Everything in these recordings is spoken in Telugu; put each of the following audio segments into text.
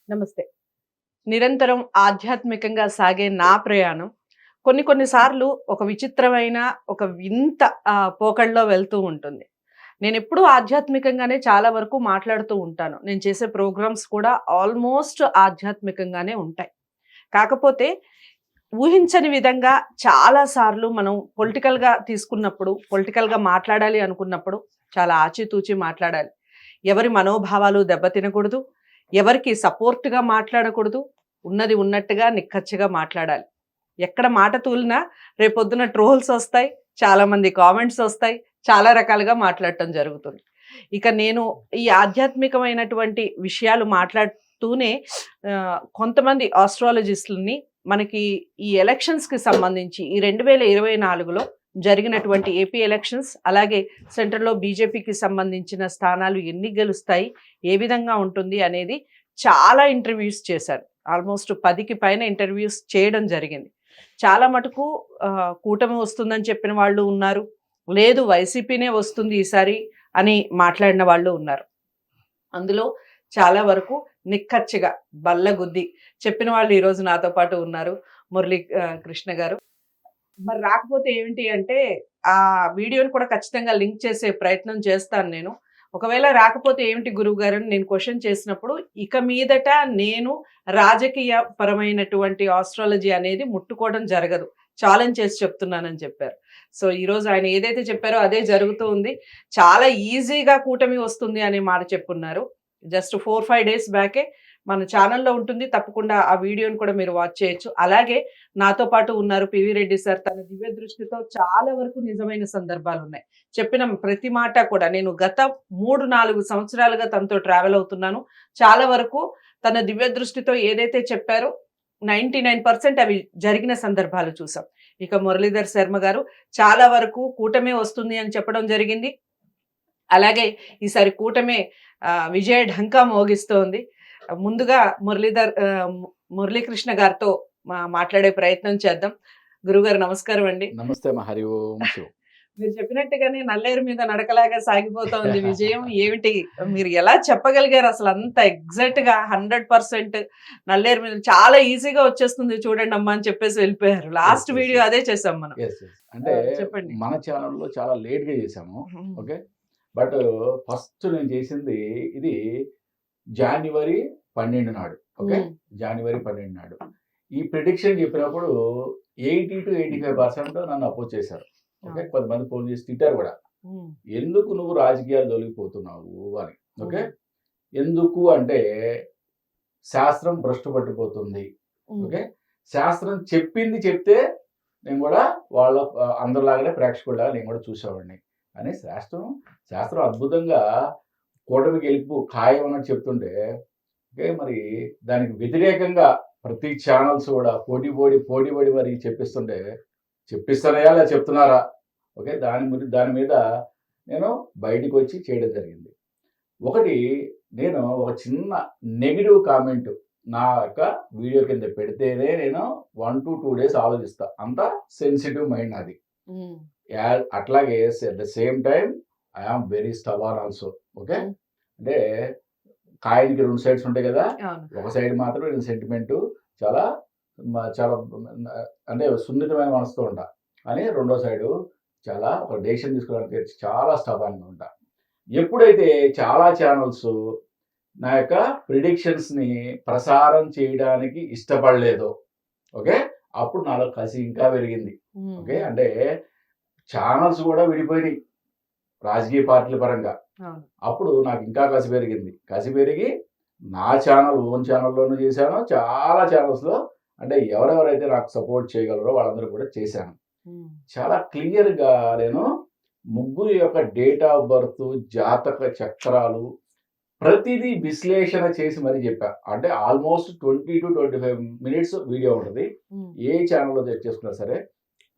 నమస్తే. నిరంతరం ఆధ్యాత్మికంగా సాగే నా ప్రయాణం కొన్ని సార్లు ఒక విచిత్రమైన, ఒక వింత పోకడలో వెళ్తూ ఉంటుంది. నేనెప్పుడూ ఆధ్యాత్మికంగానే చాలా వరకు మాట్లాడుతూ ఉంటాను. నేను చేసే ప్రోగ్రామ్స్ కూడా ఆల్మోస్ట్ ఆధ్యాత్మికంగానే ఉంటాయి. కాకపోతే ఊహించని విధంగా చాలా సార్లు మనం పొలిటికల్‌గా మాట్లాడాలి అనుకున్నప్పుడు చాలా ఆచితూచి మాట్లాడాలి. ఎవరి మనోభావాలు దెబ్బతినకూడదు. ఎవరికి సపోర్ట్‌గా మాట్లాడకూడదు. ఉన్నది ఉన్నట్టుగా నిక్కచ్చిగా మాట్లాడాలి. ఎక్కడ మాట తూలినా రేపొద్దున ట్రోల్స్ ఒస్తాయి. చాలామంది కామెంట్స్ ఒస్తాయి. చాలా రకాలుగా మాట్లాడటం జరుగుతుంది. ఇక నేను ఈ ఆధ్యాత్మికమైనటువంటి విషయాలు మాట్లాడుతూనే కొంతమంది ఆస్ట్రాలజిస్టులని మనకి ఈ ఎలక్షన్స్‌కి సంబంధించి ఈ 2024లో జరిగినటువంటి ఏపీ ఎలక్షన్స్, అలాగే సెంట్రల్‌లో బీజేపీకి సంబంధించిన స్థానాలు ఎన్ని గెలుస్తాయి, ఏ విధంగా ఉంటుంది అనేది చాలా ఇంటర్వ్యూస్ చేశారు. ఆల్మోస్ట్ 10కి పైన ఇంటర్వ్యూస్ చేయడం జరిగింది. చాలా మటుకు కూటమి వస్తుందని చెప్పిన వాళ్ళు ఉన్నారు. లేదు వైసీపీనే వస్తుంది ఈసారి అని మాట్లాడిన వాళ్ళు ఉన్నారు. అందులో చాలా వరకు నిక్కచ్చిగా బల్లగుద్ది చెప్పిన వాళ్ళు ఈరోజు నాతో పాటు ఉన్నారు. కృష్ణ గారు. మరి రాకపోతే ఏంటి అంటే, ఆ వీడియోని కూడా ఖచ్చితంగా లింక్ చేసే ప్రయత్నం చేస్తాను నేను. ఒకవేళ రాకపోతే ఏమిటి గురువుగారు అని నేను క్వెషన్ చేసినప్పుడు, ఇక మీదట నేను రాజకీయ పరమైనటువంటి ఆస్ట్రాలజీ అనేది ముట్టుకోవడం జరగదు. ఛాలెంజ్ చేసి చెప్తున్నానని చెప్పారు. సో, ఈరోజు ఆయన ఏదైతే చెప్పారో అదే జరుగుతూ ఉంది. చాలా ఈజీగా కూటమి వస్తుంది అనే మాట చెప్పున్నారు. జస్ట్ 4, 5 డేస్ బ్యాకే మన ఛానెల్‌లో ఉంటుంది. తప్పకుండా ఆ వీడియోని కూడా మీరు వాచ్ చేయొచ్చు. అలాగే నాతో పాటు ఉన్నారు పివి రెడ్డి సార్. తన దివ్య దృష్టితో చాలా వరకు నిజమైన సందర్భాలున్నాయి. చెప్పిన ప్రతి మాట కూడా నేను గత 3, 4 సంవత్సరాలుగా తనతో ట్రావెల్ అవుతున్నాను. చాలా వరకు తన దివ్య దృష్టితో ఏదైతే చెప్పారో 99% అవి జరిగిన సందర్భాలు చూసాం. ఇక మురళీధర్ శర్మ గారు చాలా వరకు కూటమే వస్తుంది అని చెప్పడం జరిగింది. అలాగే ఈసారి కూటమే విజయ ఢంకా మోగిస్తోంది. ముందుగా మురళీకృష్ణ గారితో మాట్లాడే ప్రయత్నం చేద్దాం. గురుగారు నమస్కారం అండి. నమస్తే అమ్మ. హరి ఓం శివం. మీరు చెప్పినట్టుగానే నల్లేరు మీద నడకలాగా సాగిపోతోంది విజయం. ఏమిటి మీరు ఎలా చెప్పగలిగారు అసలు అంత ఎగ్జాక్ట్‌గా 100% నల్లేరు మీద చాలా ఈజీగా వచ్చేస్తుంది చూడండమ్మా అని చెప్పేసి వెళ్ళిపోయారు. లాస్ట్ వీడియో అదే చేసాం మనం. అంటే చెప్పండి. మన ఛానెల్‌లో చాలా లేట్‌గా చేశాము. ఓకే. బట్ ఫస్ట్ నేను చేసింది ఇది జాన్యువరి 12 నాడు. ఓకే. జాన్యువరి 12 నాడు. ఈ ప్రిడిక్షన్ చెప్పినప్పుడు 80-85% నన్ను అపోజ్ చేశారు. ఓకే. కొంతమంది ఫోన్ చేసి తిట్టారు కూడా. ఎందుకు నువ్వు రాజకీయాలు తొలగిపోతున్నావు అని. ఓకే. ఎందుకు అంటే శాస్త్రం భ్రష్టు పట్టిపోతుంది. ఓకే. శాస్త్రం చెప్పింది చెప్తే నేను కూడా వాళ్ళ అందరిలాగానే ప్రేక్షకుడిలాగా నేను కూడా చూసేవాడిని. అని శాస్త్రం అద్భుతంగా కూటమి గెలుపు ఖాయం అన్నట్టు చెప్తుంటే, ఓకే, మరి దానికి వ్యతిరేకంగా ప్రతి ఛానల్స్ కూడా పోటీ పడి మరి చెప్పిస్తున్నాయా లేదా చెప్తున్నారా? ఓకే. దాని మీద నేను బయటికి వచ్చి చేయడం జరిగింది. ఒకటి, నేను ఒక చిన్న నెగిటివ్ కామెంట్ నా యొక్క వీడియో కింద పెడితేనే నేను 1-2 డేస్ ఆలోచిస్తా. అంత సెన్సిటివ్ మైండ్ నాది. అట్లాగే at the same time I am very stubborn also. Okay. అంటే కాయిన్‌కి 2 సైడ్స్ ఉంటాయి కదా. ఒక సైడ్ మాత్రం నేను సెంటిమెంట్ చాలా చాలా అంటే సున్నితమైన మనసుతో ఉంటా. అని రెండో సైడు చాలా ఒక డెసిషన్ తీసుకోవడానికి చాలా స్టబార్న్‌గా ఉంటా. ఎప్పుడైతే చాలా ఛానల్స్ నా యొక్క ప్రిడిక్షన్స్‌ని ప్రసారం చేయడానికి ఇష్టపడలేదో, ఓకే, అప్పుడు నాలో కసి ఇంకా పెరిగింది. ఓకే. అంటే ఛానల్స్ కూడా విడిపోయినాయి రాజకీయ పార్టీల పరంగా. అప్పుడు నాకు ఇంకా కసి పెరిగింది. కసి పెరిగి నా ఓన్ ఛానల్లోనూ చేశాను. చాలా ఛానల్స్‌లో అంటే ఎవరెవరైతే నాకు సపోర్ట్ చేయగలరో వాళ్ళందరూ కూడా చేశాను. చాలా క్లియర్‌గా నేను ముగ్గురి యొక్క డేట్ ఆఫ్ బర్త్, జాతక చక్రాలు ప్రతిదీ విశ్లేషణ చేసి మరీ చెప్పా. అంటే ఆల్మోస్ట్ 20-25 మినిట్స్ వీడియో ఉంటుంది. ఏ ఛానల్లో చెక్ చేసుకున్నా సరే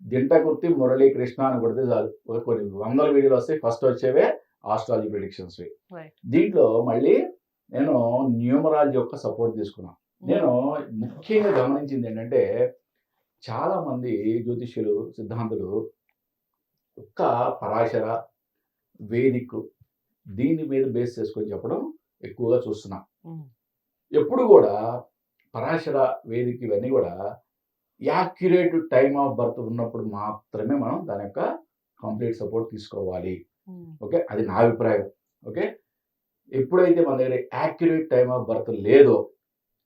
దింటకుర్తి మురళీకృష్ణ అని కొడితే చాలు కొన్ని వందల వీడియోలు వస్తాయి. ఫస్ట్ వచ్చేవే ఆస్ట్రాలజీ ప్రిడిక్షన్స్. దీంట్లో మళ్ళీ నేను న్యూమరాలజీ యొక్క సపోర్ట్ తీసుకున్నాను. నేను ముఖ్యంగా గమనించింది ఏంటంటే, చాలా మంది జ్యోతిష్యులు, సిద్ధాంతులు ఒక్క పరాశర, వేదిక్ దీని మీద బేస్ చేసుకొని చెప్పడం ఎక్కువగా చూస్తున్నాం. ఎప్పుడు కూడా పరాశర వేదిక ఇవన్నీ కూడా యాక్యురేట్ టైమ్ ఆఫ్ బర్త్ ఉన్నప్పుడు మాత్రమే మనం దాని యొక్క కంప్లీట్ సపోర్ట్ తీసుకోవాలి. ఓకే, అది నా అభిప్రాయం. ఓకే, ఎప్పుడైతే మన దగ్గర యాక్యురేట్ టైమ్ ఆఫ్ బర్త్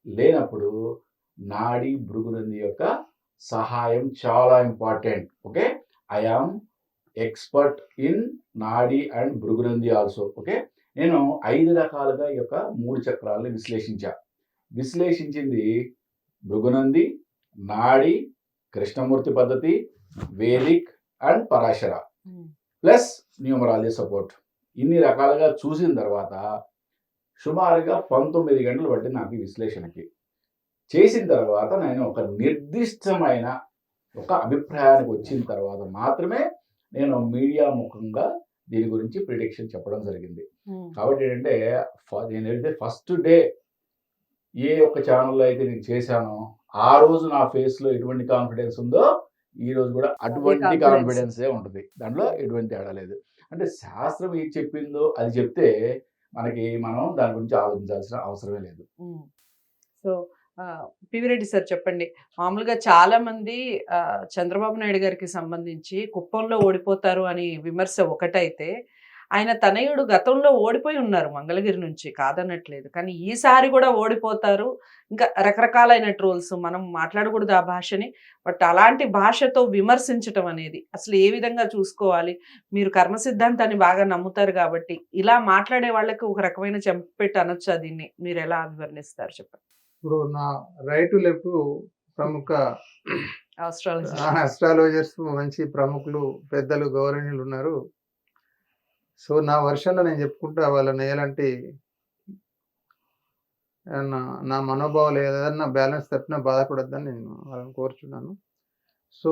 లేనప్పుడు నాడి భృగునంది యొక్క సహాయం చాలా important. Okay, I am expert in Nadi and Bhrigunandi also. Okay, నేను 5 రకాలుగా ఈ యొక్క 3 చక్రాలను విశ్లేషించింది భృగునంది, నాడి, కృష్ణమూర్తి పద్ధతి, Vedic and Parashara plus numerology support. ఇన్ని రకాలుగా చూసిన తర్వాత సుమారుగా 19 గంటలు పట్టింది నాకు ఈ విశ్లేషణకి. చేసిన తర్వాత నేను ఒక నిర్దిష్టమైన ఒక అభిప్రాయానికి వచ్చిన తర్వాత మాత్రమే నేను మీడియా ముఖంగా దీని గురించి ప్రిడిక్షన్ చెప్పడం జరిగింది. కాబట్టి ఏంటంటే నేను వెళ్తే ఫస్ట్ డే ఏ ఒక్క ఛానల్లో అయితే నేను చేశానో ఆ రోజు నా ఫేస్లో ఎటువంటి కాన్ఫిడెన్స్ ఉందో ఈ రోజు కూడా అటువంటి కాన్ఫిడెన్సే ఉంటుంది. దాంట్లో ఎటువంటి తేడా లేదు. అంటే శాస్త్రం ఏది చెప్పిందో అది చెప్తే మనం దాని గురించి ఆలోచించాల్సిన అవసరమే లేదు. సో పివిరెడ్డి సార్ చెప్పండి, మామూలుగా చాలా మంది చంద్రబాబు నాయుడు గారికి సంబంధించి కుప్పంలో ఓడిపోతారు అని విమర్శ ఒకటైతే, ఆయన తనయుడు గతంలో ఓడిపోయి ఉన్నారు మంగళగిరి నుంచి, కాదనట్లేదు. కానీ ఈసారి కూడా ఓడిపోతారు, ఇంకా రకరకాలైన ట్రోల్స్, మనం మాట్లాడకూడదు ఆ భాషని, బట్ అలాంటి భాషతో విమర్శించటం అనేది అసలు ఏ విధంగా చూసుకోవాలి? మీరు కర్మ సిద్ధాంతాన్ని బాగా నమ్ముతారు కాబట్టి ఇలా మాట్లాడే వాళ్ళకి ఒక రకమైన చెంపెట్టి అనొచ్చా దీన్ని? మీరు ఎలా వివరణిస్తారు చెప్పండి. ఇప్పుడు నా రైట్ లెఫ్ట్ ప్రముఖ ఆస్ట్రాలజర్స్ మంచి ప్రముఖులు, పెద్దలు, గౌరవనీయులు ఉన్నారు. సో నా వర్షన్లో నేను చెప్పుకుంటా వాళ్ళని ఎలాంటి నా మనోభావాలు ఏదన్నా బ్యాలెన్స్ తప్పినా బాధపడద్దని నేను వాళ్ళని కోరుచున్నాను. సో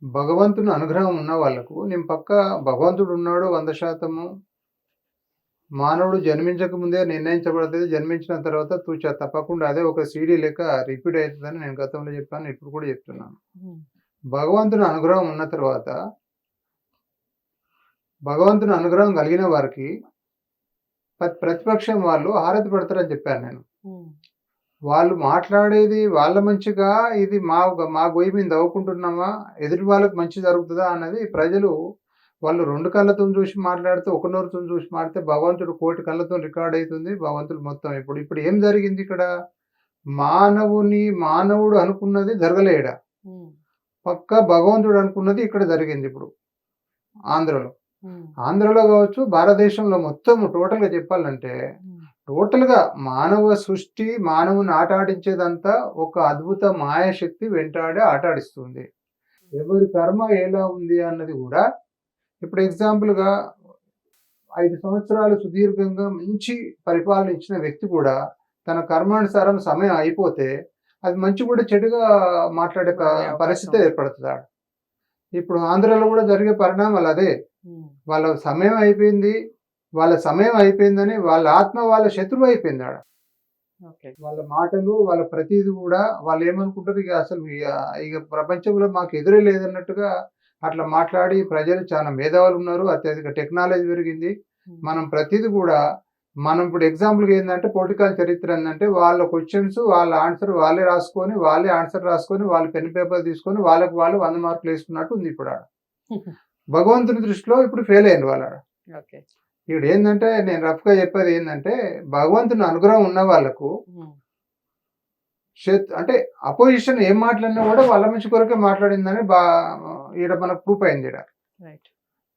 భగవంతుని అనుగ్రహం ఉన్న వాళ్ళకు నేను పక్కా భగవంతుడు ఉన్నాడు 100%. మానవుడు జన్మించక ముందే నిర్ణయించబడుతుంది, జన్మించిన తర్వాత తప్పకుండా అదే ఒక సీడీ లెక్క రిపీట్ అవుతుందని నేను గతంలో చెప్పాను, ఇప్పుడు కూడా చెప్తున్నాను. భగవంతుని అనుగ్రహం ఉన్న తర్వాత భగవంతుని అనుగ్రహం కలిగిన వారికి ప్రతిపక్షం వాళ్ళు హారతి పెడతారని చెప్పాను నేను. వాళ్ళు మాట్లాడేది వాళ్ళ మంచిగా, ఇది మా గొయ్యి మీద నవ్వుకుంటున్నామా, ఎదుటి వాళ్ళకి మంచి జరుగుతుందా అన్నది ప్రజలు వాళ్ళు 2 కళ్ళతో చూసి మాట్లాడితే, ఒక నోరుతో చూసి మాట్లాడితే భగవంతుడు 1,000 కళ్ళతో రికార్డ్ అవుతుంది. భగవంతుడు మొత్తం ఇప్పుడు ఏం జరిగింది ఇక్కడ? మానవుడు అనుకున్నది జరగలేడ, పక్కా భగవంతుడు అనుకున్నది ఇక్కడ జరిగింది. ఇప్పుడు ఆంధ్రలో కావచ్చు, భారతదేశంలో మొత్తం టోటల్గా చెప్పాలంటే టోటల్గా మానవ సృష్టి, మానవుని ఆటాడించేదంతా ఒక అద్భుత మాయాశక్తి వెంటాడి ఆటాడిస్తుంది. ఎవరి కర్మ ఎలా ఉంది అన్నది కూడా ఇప్పుడు ఎగ్జాంపుల్గా 5 సంవత్సరాలు సుదీర్ఘంగా మంచి పరిపాలన ఇచ్చిన వ్యక్తి కూడా తన కర్మానుసారం సమయం అయిపోతే అది మంచి కూడా చెడుగా మాట్లాడే పరిస్థితి ఏర్పడుతుంది. ఇప్పుడు ఆంధ్రలో కూడా జరిగే పరిణామాలు అదే. వాళ్ళ సమయం అయిపోయిందని వాళ్ళ ఆత్మ వాళ్ళ శత్రువు అయిపోయింది ఆడ. వాళ్ళ మాటలు, వాళ్ళ ప్రతిది కూడా వాళ్ళు ఏమనుకుంటారు, ఇక అసలు ఇక ప్రపంచంలో మాకు ఎదురే లేదన్నట్టుగా అట్లా మాట్లాడి ప్రజలు చాలా మేధావులు ఉన్నారు, అత్యధిక టెక్నాలజీ పెరిగింది. మనం ప్రతిది కూడా మనం ఇప్పుడు ఎగ్జాంపుల్గా ఏంటంటే పొలిటికల్ చరిత్ర ఏంటంటే వాళ్ళ క్వశ్చన్స్ వాళ్ళ ఆన్సర్ వాళ్ళే ఆన్సర్ రాసుకొని వాళ్ళు పెన్ పేపర్ తీసుకొని వాళ్ళకి వాళ్ళు 100 మార్కులు వేసుకున్నట్టు ఉంది ఇప్పుడు ఆడ. భగవంతుని దృష్టిలో ఇప్పుడు ఫెయిల్ అయ్యింది వాళ్ళ. ఇప్పుడు ఏంటంటే నేను రఫ్గా చెప్పేది ఏంటంటే భగవంతుని అనుగ్రహం ఉన్న వాళ్ళకు అంటే అపోజిషన్ ఏం మాట్లాడినా కూడా వాళ్ళ మంచి కొరకే మాట్లాడిందని ఈడ మనకు ప్రూఫ్ అయింది ఈడ.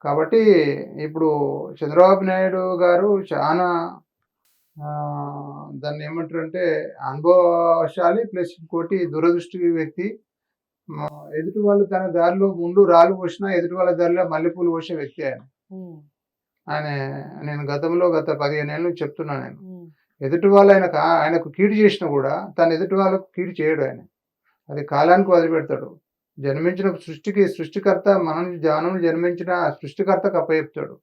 కాబట్టి ఇప్పుడు చంద్రబాబు నాయుడు గారు చాలా దాన్ని ఏమంటారంటే అనుభవశాలి ప్లస్ ఇంకోటి దురదృష్టి వ్యక్తి. ఎదుటి వాళ్ళు తన దారిలో ముందు రాళ్ళు పోసినా ఎదుటి వాళ్ళ దారిలో మల్లెపూలు పోసే వ్యక్తి ఆయన. నేను గత 15 ఏళ్ళ నుంచి చెప్తున్నా, నేను ఎదుటి వాళ్ళు ఆయనకు కీడు చేసినా కూడా తను ఎదుటి వాళ్ళకు కీడు చేయడు. ఆయన అది కాలానికి వదిలిపెడతాడు. జన్మించిన సృష్టికర్త మనం జన్మించిన సృష్టికర్తకు అప్పచెప్తాడు.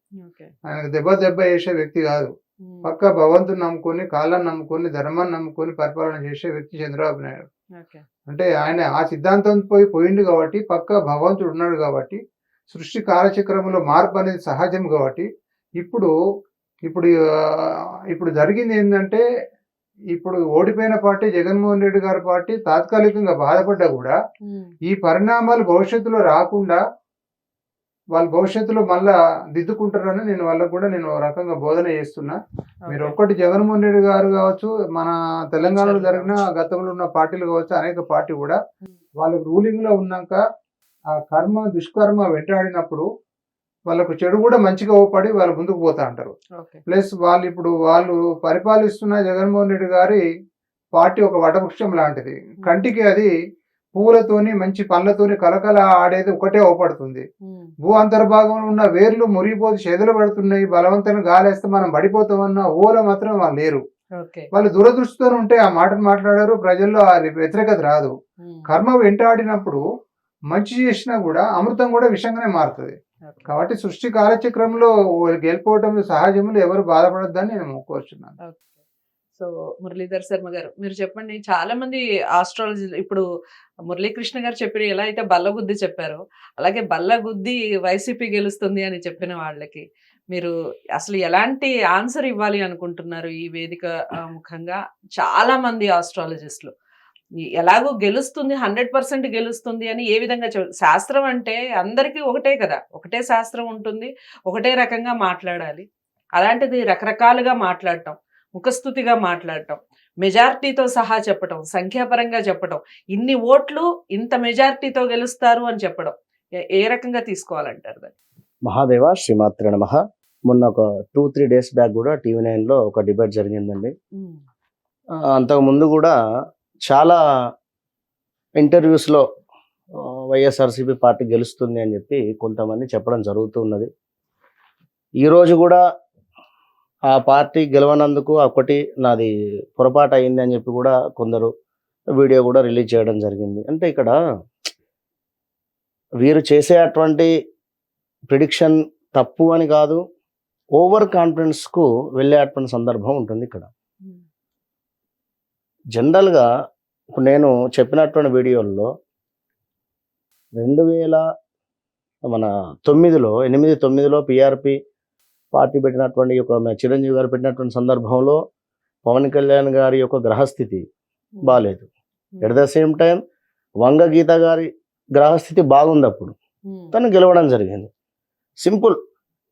ఆయనకు దెబ్బ వేసే వ్యక్తి కాదు. పక్కా భగవంతుని నమ్ముకొని, కాలాన్ని నమ్ముకొని, ధర్మాన్ని నమ్ముకొని పరిపాలన చేసే వ్యక్తి చంద్రబాబు నాయుడు. అంటే ఆయన ఆ సిద్ధాంతం పోయింది కాబట్టి పక్కా భగవంతుడు ఉన్నాడు కాబట్టి సృష్టి కాలచక్రంలో మార్పు అనేది సహజం కాబట్టి ఇప్పుడు ఇప్పుడు ఇప్పుడు జరిగింది ఏంటంటే ఇప్పుడు ఓడిపోయిన పార్టీ జగన్మోహన్ రెడ్డి గారి పార్టీ తాత్కాలికంగా బాధపడ్డా కూడా ఈ పరిణామాలు భవిష్యత్తులో రాకుండా వాళ్ళు భవిష్యత్తులో మళ్ళా దిద్దుకుంటారని నేను వాళ్ళకు కూడా నేను రకంగా బోధన చేస్తున్నా. మీరు ఒక్కటి జగన్మోహన్ రెడ్డి గారు కావచ్చు, మన తెలంగాణలో జరిగిన గతంలో ఉన్న పార్టీలు కావచ్చు, అనేక పార్టీ కూడా వాళ్ళకి రూలింగ్ లో ఉన్నాక ఆ కర్మ దుష్కర్మ వెంటాడినప్పుడు వాళ్ళకు చెడు కూడా మంచిగా ఓపడి వాళ్ళు ముందుకు పోతా అంటారు. ప్లస్ వాళ్ళు పరిపాలిస్తున్న జగన్మోహన్ రెడ్డి గారి పార్టీ ఒక వటవృక్షం లాంటిది. కంటికి అది పూలతోని మంచి పండ్లతోని కలకల ఆడేది ఒకటే ఓపడుతుంది. భూ అంతర్భాగంలో ఉన్న వేర్లు మురిగిపోతే చెదలు పడుతున్నాయి, బలవంతంగా గాలేస్తే మనం పడిపోతామన్న ఊహలో మాత్రం వాళ్ళు లేరు. వాళ్ళు దురదృష్టితో ఉంటే ఆ మాటను మాట్లాడారు, ప్రజల్లో ఆ వ్యతిరేకత రాదు. కర్మ వెంటాడినప్పుడు మంచి చేసినా కూడా అమృతం కూడా విషంగానే మారుతుంది. కాబట్టి సృష్టి కాలచక్రంలో గెలిపోవటం సహజములు, ఎవరు బాధపడద్దని నేను కోరుచున్నాను. సో మురళీధర్ శర్మ గారు, మీరు చెప్పండి. చాలా మంది ఆస్ట్రాలజీ ఇప్పుడు మురళీకృష్ణ గారు చెప్పిన ఎలా అయితే బల్లగుద్ది చెప్పారో, అలాగే బల్లగుద్ది వైసీపీ గెలుస్తుంది అని చెప్పిన వాళ్ళకి మీరు అసలు ఎలాంటి ఆన్సర్ ఇవ్వాలి అనుకుంటున్నారు? ఈ వేదిక ముఖంగా చాలా మంది ఆస్ట్రాలజిస్టులు ఎలాగో గెలుస్తుంది, 100% గెలుస్తుంది అని ఏ విధంగా శాస్త్రం అంటే అందరికీ ఒకటే కదా, ఒకటే శాస్త్రం ఉంటుంది, ఒకటే రకంగా మాట్లాడాలి. అలాంటిది రకరకాలుగా మాట్లాడటం, ముఖస్థుతిగా మాట్లాడటం, మెజారిటీతో సహా చెప్పటం, సంఖ్యాపరంగా చెప్పటం, ఇన్ని ఓట్లు ఇంత మెజారిటీతో గెలుస్తారు అని చెప్పడం ఏ రకంగా తీసుకోవాలంటారు దాన్ని? మహాదేవ శ్రీమాత్ర నమః. మొన్న ఒక 2-3 days బ్యాక్ కూడా TV9లో ఒక డిబేట్ జరిగిందండి. అంతకు ముందు కూడా చాలా ఇంటర్వ్యూస్లో వైఎస్ఆర్సీపీ పార్టీ గెలుస్తుంది అని చెప్పి కొంతమంది చెప్పడం జరుగుతూ ఉన్నది. ఈరోజు కూడా ఆ పార్టీ గెలవనందుకు ఒకటి నాది పొరపాటు అయింది అని చెప్పి కూడా కొందరు వీడియో కూడా రిలీజ్ చేయడం జరిగింది. అంటే ఇక్కడ వీరు చేసే అటువంటి ప్రిడిక్షన్ తప్పు అని కాదు, ఓవర్ కాన్ఫిడెన్స్కు వెళ్ళేటువంటి సందర్భం ఉంటుంది ఇక్కడ. జనరల్గా ఇప్పుడు నేను చెప్పినటువంటి వీడియోల్లో 2009లో పిఆర్పి పార్టీ పెట్టినటువంటి ఒక చిరంజీవి గారు పెట్టినటువంటి సందర్భంలో పవన్ కళ్యాణ్ గారి యొక్క గ్రహస్థితి బాగాలేదు. ఎట్ ద సేమ్ టైం వంగ గీత గారి గ్రహస్థితి బాగుంది, అప్పుడు తను గెలవడం జరిగింది. Simple.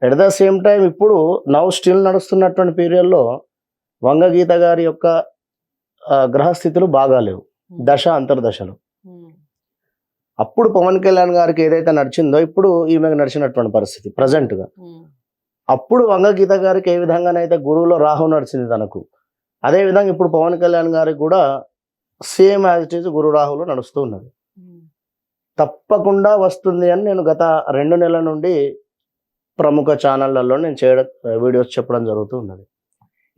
At the same time ఇప్పుడు స్టిల్ నడుస్తున్నటువంటి పీరియడ్లో వంగ గీత గారి యొక్క గ్రహస్థితులు బాగాలేవు, దశ అంతర్దశలు. అప్పుడు పవన్ కళ్యాణ్ గారికి ఏదైతే నడిచిందో ఇప్పుడు ఈమెకు నడిచినటువంటి పరిస్థితి ప్రజెంట్గా. అప్పుడు వంగ గీత గారికి ఏ విధంగానైతే గురువులో రాహు నడిచింది తనకు, అదే విధంగా ఇప్పుడు పవన్ కళ్యాణ్ గారికి కూడా సేమ్ యాజ్ ఇట్ ఈజ్ గురు రాహులో నడుస్తూ ఉన్నది. తప్పకుండా వస్తుంది అని నేను గత 2 నెలల నుండి ప్రముఖ ఛానళ్లలో నేను వీడియోస్ చెప్పడం జరుగుతూ ఉన్నది.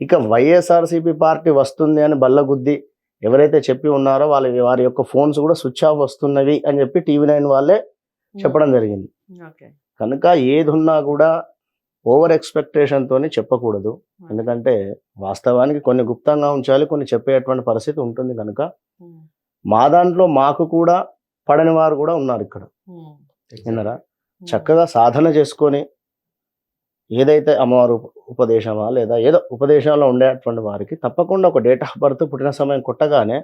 ఇక వైఎస్ఆర్సీపీ పార్టీ వస్తుంది అని బల్లగుద్ది ఎవరైతే చెప్పి ఉన్నారో వారి యొక్క ఫోన్స్ కూడా స్విచ్ ఆఫ్ వస్తున్నవి అని చెప్పి TV9 వాళ్ళే చెప్పడం జరిగింది. కనుక ఏది ఉన్నా కూడా ఓవర్ ఎక్స్పెక్టేషన్తో చెప్పకూడదు. ఎందుకంటే వాస్తవానికి కొన్ని గుప్తంగా ఉంచాలి, కొన్ని చెప్పేటువంటి పరిస్థితి ఉంటుంది. కనుక మా దాంట్లో మాకు కూడా పడని వారు కూడా ఉన్నారు ఇక్కడ. విన్నారా? చక్కగా సాధన చేసుకొని ఏదైతే అమ్మవారు ఉపదేశమా లేదా ఏదో ఉపదేశంలో ఉండేటువంటి వారికి తప్పకుండా ఒక డేట్ ఆఫ్ బర్త్ పుట్టిన సమయం కొట్టగానే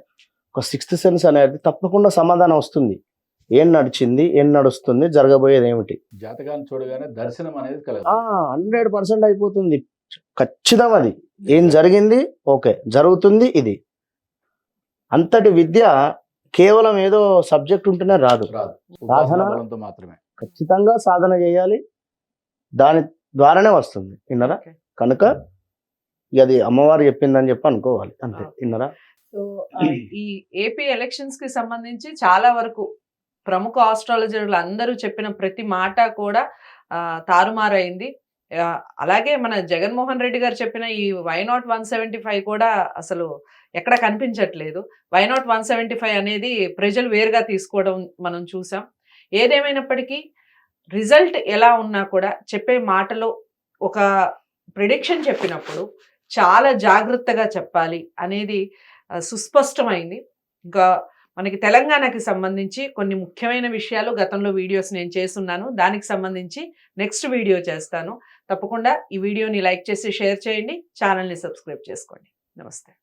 ఒక 6th సెన్స్ అనేది తప్పకుండా సమాధానం వస్తుంది. ఏం నడిచింది, ఏం నడుస్తుంది, జరగబోయేది ఏమిటి, జాతకాన్ని చూడగానే దర్శనం అనేది 100% అయిపోతుంది. ఖచ్చితం అది ఏం జరిగింది, ఓకే జరుగుతుంది ఇది. అంతటి విద్య కేవలం ఏదో సబ్జెక్ట్ ఉంటేనే రాదు. సాధన మాత్రమే, ఖచ్చితంగా సాధన చేయాలి, దాని ద్వారానే వస్తుంది. విన్నారా? కనుక అది అమ్మవారు చెప్పిందని చెప్పి అనుకోవాలి అంతే. విన్నారా? సో ఈ ఏపీ ఎలక్షన్స్ కి సంబంధించి చాలా వరకు ప్రముఖ ఆస్ట్రాలజర్లు అందరూ చెప్పిన ప్రతి మాట కూడా తారుమారైంది. అలాగే మన జగన్మోహన్ రెడ్డి గారు చెప్పిన ఈ వైనాట్ 175 కూడా అసలు ఎక్కడ కనిపించట్లేదు. వైనాట్ 175 అనేది ప్రజలు వేరుగా తీసుకోవడం మనం చూసాం. ఏదేమైనప్పటికీ రిజల్ట్ ఎలా ఉన్నా కూడా చెప్పే మాటలో ఒక ప్రిడిక్షన్ చెప్పినప్పుడు చాలా జాగ్రత్తగా చెప్పాలి అనేది సుస్పష్టమైంది. ఇంకా మనకి తెలంగాణకి సంబంధించి కొన్ని ముఖ్యమైన విషయాలు గతంలో వీడియోస్ నేను చేస్తున్నాను. దానికి సంబంధించి నెక్స్ట్ వీడియో చేస్తాను. తప్పకుండా ఈ వీడియోని లైక్ చేసి షేర్ చేయండి. ఛానల్ని సబ్స్క్రైబ్ చేసుకోండి. నమస్తే.